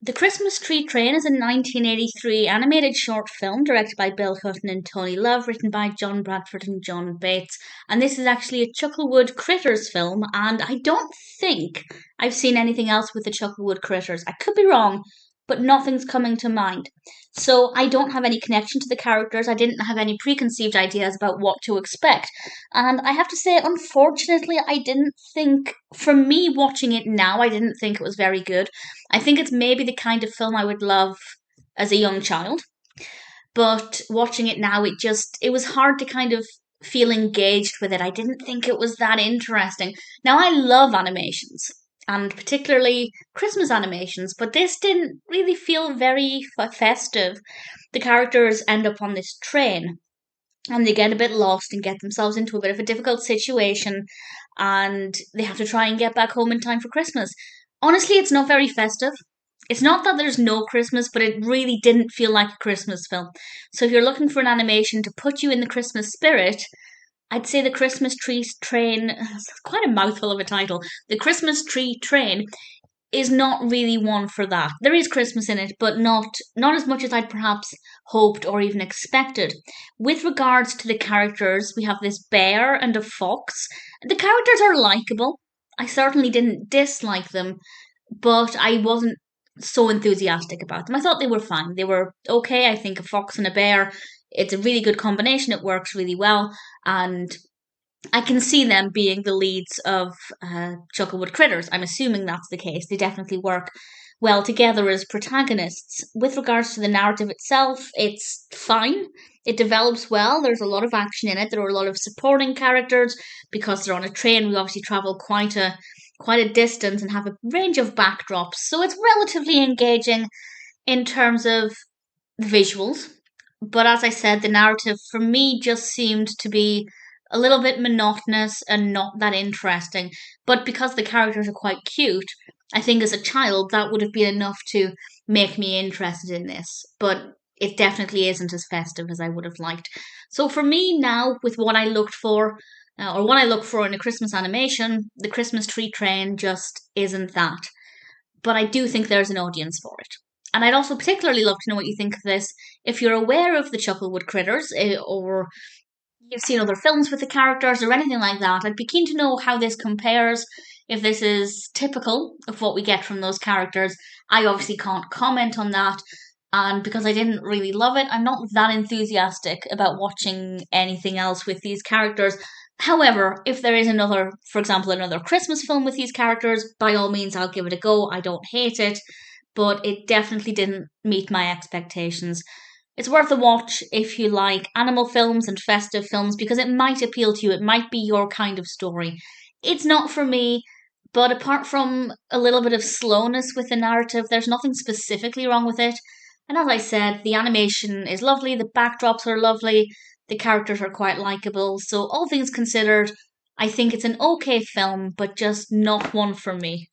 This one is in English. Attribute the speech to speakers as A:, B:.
A: The Christmas Tree Train is a 1983 animated short film directed by Bill Hutten and Tony Love, written by John Bradford and John Bates. And this is actually a Chucklewood Critters film, and I don't think I've seen anything else with the Chucklewood Critters. I could be wrong, but nothing's coming to mind. So I don't have any connection to the characters. I didn't have any preconceived ideas about what to expect. And I have to say, unfortunately, I didn't think, for me watching it now, I didn't think it was very good. I think it's maybe the kind of film I would love as a young child, but watching it now, it was hard to kind of feel engaged with it. I didn't think it was that interesting. Now, I love animations, and particularly Christmas animations, but this didn't really feel very festive. The characters end up on this train, and they get a bit lost and get themselves into a bit of a difficult situation, and they have to try and get back home in time for Christmas. Honestly, it's not very festive. It's not that there's no Christmas, but it really didn't feel like a Christmas film. So if you're looking for an animation to put you in the Christmas spirit, I'd say the Christmas Tree Train, it's quite a mouthful of a title. The Christmas Tree Train is not really one for that. There is Christmas in it, but not as much as I'd perhaps hoped or even expected. With regards to the characters, we have this bear and a fox. The characters are likable. I certainly didn't dislike them, but I wasn't so enthusiastic about them. I thought they were fine. They were okay. I think a fox and a bear, it's a really good combination. It works really well, and I can see them being the leads of Chucklewood Critters. I'm assuming that's the case. They definitely work well together as protagonists. With regards to the narrative itself, it's fine. It develops well. There's a lot of action in it. There are a lot of supporting characters because they're on a train. We obviously travel quite a distance and have a range of backdrops. So it's relatively engaging in terms of the visuals. But as I said, the narrative for me just seemed to be a little bit monotonous and not that interesting. But because the characters are quite cute, I think as a child that would have been enough to make me interested in this. But it definitely isn't as festive as I would have liked. So for me now, with what I looked for, or what I look for in a Christmas animation, the Christmas Tree Train just isn't that. But I do think there's an audience for it. And I'd also particularly love to know what you think of this. If you're aware of the Chucklewood Critters, or you've seen other films with the characters or anything like that, I'd be keen to know how this compares, if this is typical of what we get from those characters. I obviously can't comment on that, and because I didn't really love it, I'm not that enthusiastic about watching anything else with these characters. However, if there is another, for example, another Christmas film with these characters, by all means, I'll give it a go. I don't hate it, but it definitely didn't meet my expectations. It's worth a watch if you like animal films and festive films because it might appeal to you. It might be your kind of story. It's not for me, but apart from a little bit of slowness with the narrative, there's nothing specifically wrong with it. And as I said, the animation is lovely, the backdrops are lovely, the characters are quite likable. So, all things considered, I think it's an okay film, but just not one for me.